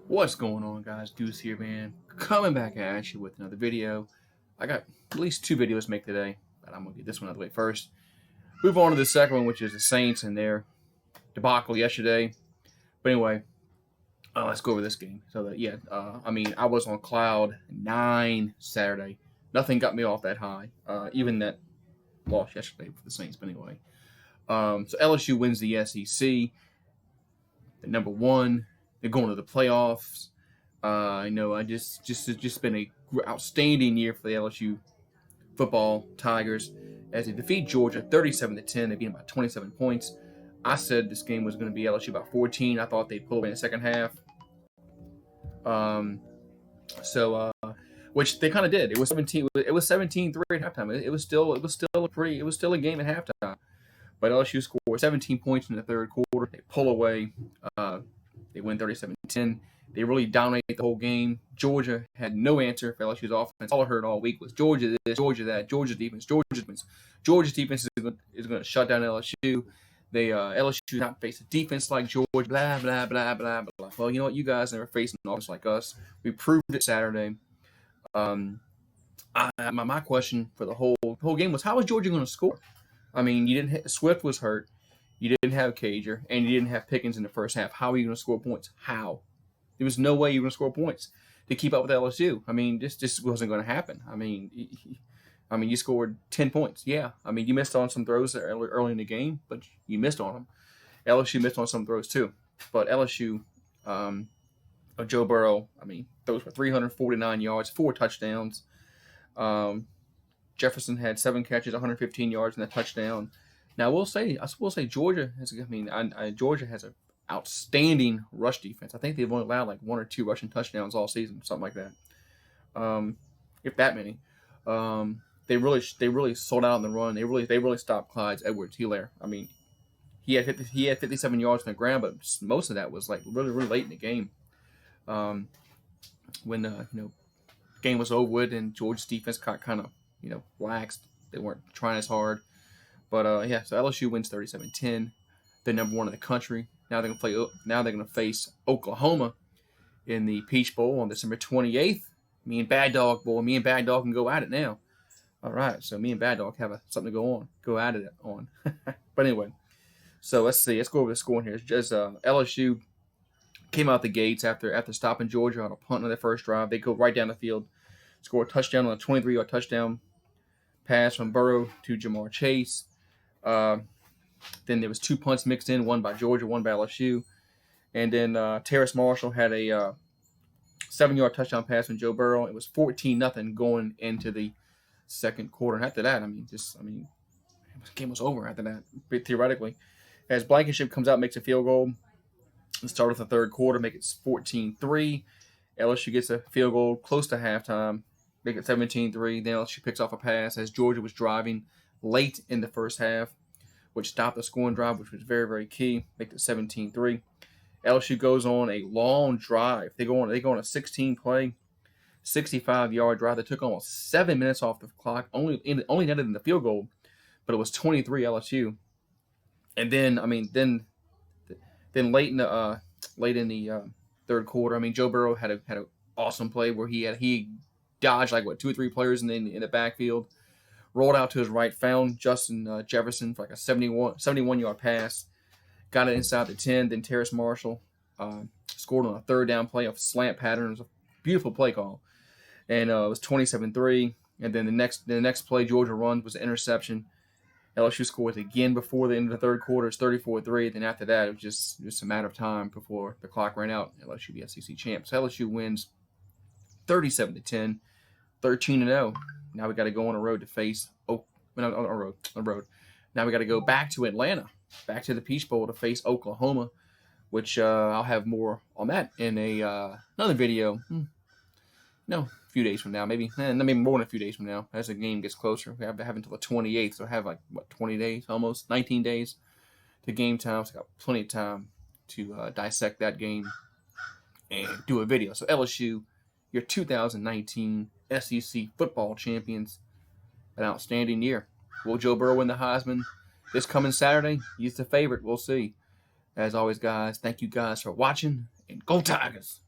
What's going on, guys? Deuce here, man. Coming back at you with another video. I got at least two videos to make today, but I'm going to get this one out of the way first. Move on to the second one, which is the Saints and their debacle yesterday. But anyway, let's go over this game. So, I was on cloud 9 Saturday. Nothing got me off that high. Even that loss yesterday for the Saints, but anyway. So LSU wins the SEC. They're number 1. They're going to the playoffs. It's just been a outstanding year for the LSU football Tigers as they defeat Georgia 37-10. They beat them by 27 points. I said this game was going to be LSU by 14. I thought they'd pull away in the second half. Which they kind of did. It was 17. It was 17-3 at halftime. It was still a game at halftime. But LSU scored 17 points in the third quarter. They pull away. They win 37-10. They really dominated the whole game. Georgia had no answer for LSU's offense. All I heard all week was Georgia this, Georgia that, Georgia defense, Georgia defense. Georgia's defense is going to shut down LSU. LSU did not face a defense like Georgia, blah, blah, blah, blah, blah. Well, you know what? You guys never faced an offense like us. We proved it Saturday. My question for the whole game was, how was Georgia going to score? I mean, Swift was hurt. You didn't have Cager, and you didn't have Pickens in the first half. How are you going to score points? How? There was no way you were going to score points to keep up with LSU. I mean, this wasn't going to happen. I mean, you scored 10 points. Yeah. I mean, you missed on some throws early in the game, but you missed on them. LSU missed on some throws too. But LSU, Joe Burrow, those were 349 yards, 4 touchdowns. Jefferson had 7 catches, 115 yards, and a touchdown. Now, I will say Georgia has. Georgia has an outstanding rush defense. I think they've only allowed like 1 or 2 rushing touchdowns all season, something like that. If that many. They really sold out on the run. They really stopped Clyde Edwards-Helaire. I mean, he had 57 yards on the ground, but most of that was like really late in the game. When the game was over with and Georgia's defense got kind of laxed. They weren't trying as hard. But so LSU wins 37-10. They're number 1 in the country. Now they're going to face Oklahoma in the Peach Bowl on December 28th. Me and Bad Dog can go at it now. All right, so me and Bad Dog have something to go at it on. But anyway, so let's see. Let's go over the score here. It's just LSU came out the gates after stopping Georgia on a punt on their first drive. They go right down the field, score a touchdown on a 23-yard touchdown pass from Burrow to Jamar Chase. Then there was 2 punts mixed in, one by Georgia, one by LSU. And then Terrace Marshall had a 7-yard touchdown pass from Joe Burrow. It was 14-0 going into the second quarter. And after that, the game was over after that, theoretically. As Blankenship comes out, makes a field goal. The start of the third quarter, make it 14-3. LSU gets a field goal close to halftime, make it 17-3. Then LSU picks off a pass as Georgia was driving late in the first half, which stopped the scoring drive, which was very, very key. Make it 17-3. LSU goes on a long drive. They go on a 16-play, 65-yard drive. They took almost 7 minutes off the clock, only netted in the field goal, but it was 23 LSU. And then then late in the third quarter, Joe Burrow had an awesome play where he dodged 2 or 3 players in the backfield, rolled out to his right, found Justin Jefferson for like a 71-yard pass, got it inside the 10. Then Terrace Marshall scored on a third down play off slant pattern. It was a beautiful play call, and it was 27-3. And then the next play Georgia run was an interception. LSU scores again before the end of the third quarter. It's 34-3. Then after that, it was just a matter of time before the clock ran out. LSU the SEC champs. So LSU wins 37-10, 13-0. Now we got to go on a road to face Now we got to go back to Atlanta, back to the Peach Bowl to face Oklahoma, which I'll have more on that in another video. A few days from now, maybe more than a few days from now, as the game gets closer. We have until the 28th, so I have 20 days, almost 19 days to game time. So I got plenty of time to dissect that game and do a video. So LSU, your 2019 SEC football champions, an outstanding year. Will Joe Burrow win the Heisman this coming Saturday? He's the favorite. We'll see. As always, guys, thank you guys for watching, and go Tigers!